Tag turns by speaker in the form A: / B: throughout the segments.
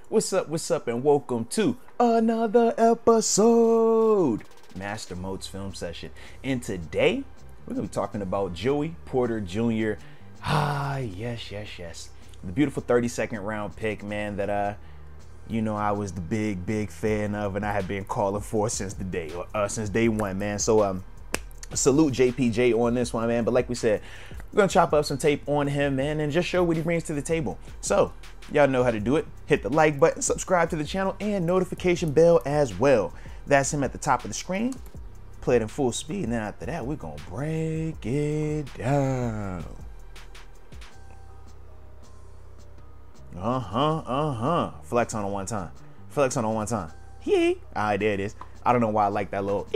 A: What's up, and welcome to another episode, Master Moats Film Session. And today, we're going to be talking about Joey Porter Jr. Yes. The beautiful 32nd round pick, man, that, I was the big fan of, and I have been calling for since day one, man. So, salute JPJ on this one, man. But like we said, we're gonna chop up some tape on him, man, and just show what he brings to the table. So y'all know how to do it. Hit the like button, subscribe to the channel, and notification bell as well. That's him at the top of the screen. Play it in full speed, and then after that, we're gonna break it down. Flex on it one time. Yee. All right, there it is. I don't know why I like that little.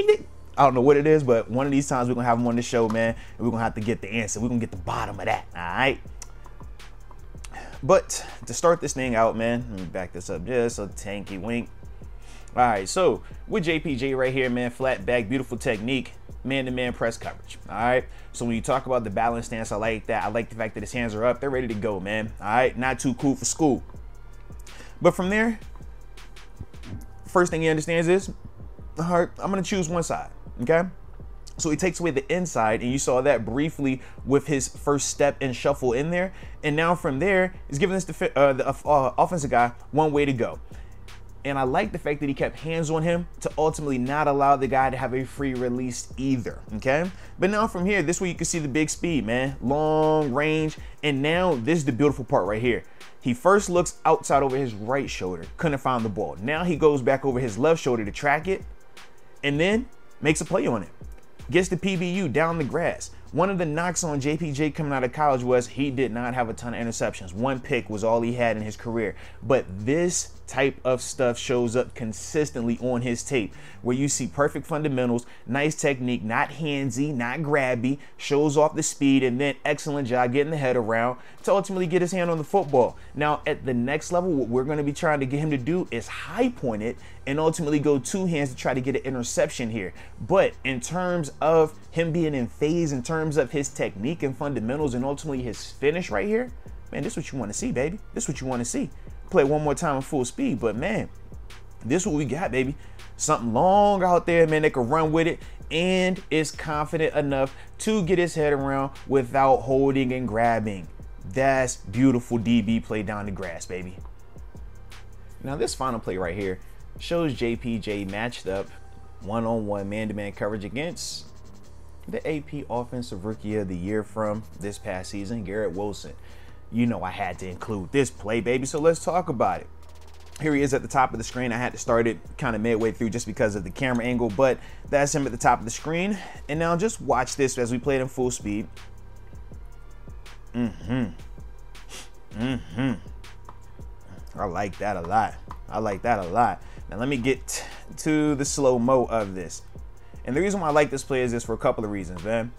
A: I don't know what it is, but one of these times we're gonna have him on the show, man, and we're gonna have to get the answer. We're gonna get the bottom of that, all right? But to start this thing out, man, let me back this up just a tanky wink. All right, so with JPJ right here, man, flat back, beautiful technique, man-to-man press coverage, all right? So when you talk about the balance stance, I like that. I like the fact that his hands are up. They're ready to go, man, all right? Not too cool for school. But from there, first thing he understands is, all right, I'm gonna choose one side. Okay, so he takes away the inside, and you saw that briefly with his first step and shuffle in there. And now from there, he's giving this the offensive guy one way to go. And I like the fact that he kept hands on him to ultimately not allow the guy to have a free release either. Okay, but now from here, this way you can see the big speed, man, long range. And now this is the beautiful part right here. He first looks outside over his right shoulder, couldn't find the ball. Now he goes back over his left shoulder to track it, and then makes a play on it. Gets the PBU down the grass. One of the knocks on JPJ coming out of college was he did not have a ton of interceptions. One pick was all he had in his career. But this type of stuff shows up consistently on his tape, where you see perfect fundamentals, nice technique, not handsy, not grabby, shows off the speed, and then excellent job getting the head around to ultimately get his hand on the football. Now, at the next level, what we're going to be trying to get him to do is high point it and ultimately go two hands to try to get an interception here. But in terms of him being in phase, in terms of his technique and fundamentals, and ultimately his finish right here, man, this is what you want to see, baby. This is what you want to see. Play one more time in full speed, but man, this is what we got, baby. Something long out there, man, that can run with it and is confident enough to get his head around without holding and grabbing. That's beautiful DB play down the grass, baby. Now this final play right here shows JPJ matched up one-on-one man-to-man coverage against the AP Offensive Rookie of the Year from this past season, Garrett Wilson. You know I had to include this play, baby, so let's talk about it. Here he is at the top of the screen. I had to start it kind of midway through just because of the camera angle, but that's him at the top of the screen. And now just watch this as we play it in full speed. I like that a lot. Now let me get to the slow-mo of this. And the reason why I like this play is this for a couple of reasons, man.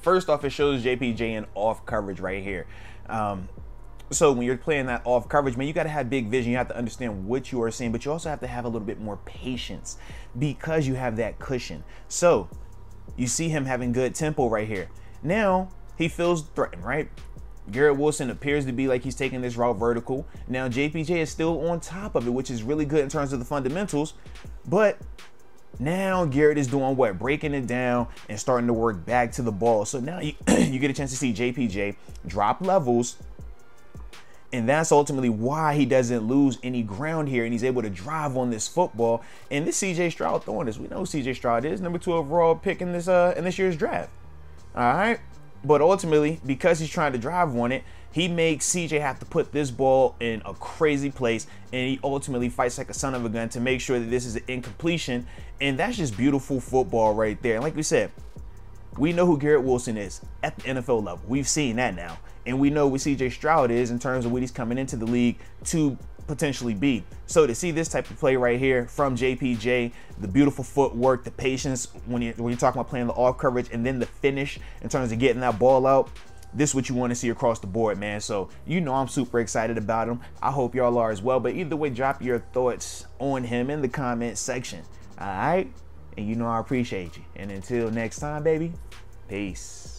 A: First off, it shows JPJ in off coverage right here. So when you're playing that off coverage, man, you got to have big vision. You have to understand what you are seeing, but you also have to have a little bit more patience because you have that cushion. So you see him having good tempo right here. Now he feels threatened, right? Garrett Wilson appears to be like he's taking this route vertical. Now JPJ is still on top of it, which is really good in terms of the fundamentals, but now Garrett is doing what? Breaking it down and starting to work back to the ball. So now you, you get a chance to see JPJ drop levels, and that's ultimately why he doesn't lose any ground here, and he's able to drive on this football. And this CJ Stroud throwing this. We know who CJ Stroud is, number 2 overall pick in this year's draft. All right. But ultimately, because he's trying to drive on it, he makes CJ have to put this ball in a crazy place, and he ultimately fights like a son of a gun to make sure that this is an incompletion. And that's just beautiful football right there. And like we said, we know who Garrett Wilson is at the NFL level. We've seen that now. And we know what CJ Stroud is in terms of what he's coming into the league to potentially be. So to see this type of play right here from JPJ, the beautiful footwork, the patience when you're talking about playing the off coverage, and then the finish in terms of getting that ball out, this is what you want to see across the board, man. So you know I'm super excited about him. I hope y'all are as well. But either way, drop your thoughts on him in the comment section. All right? And you know I appreciate you. And until next time, baby, peace.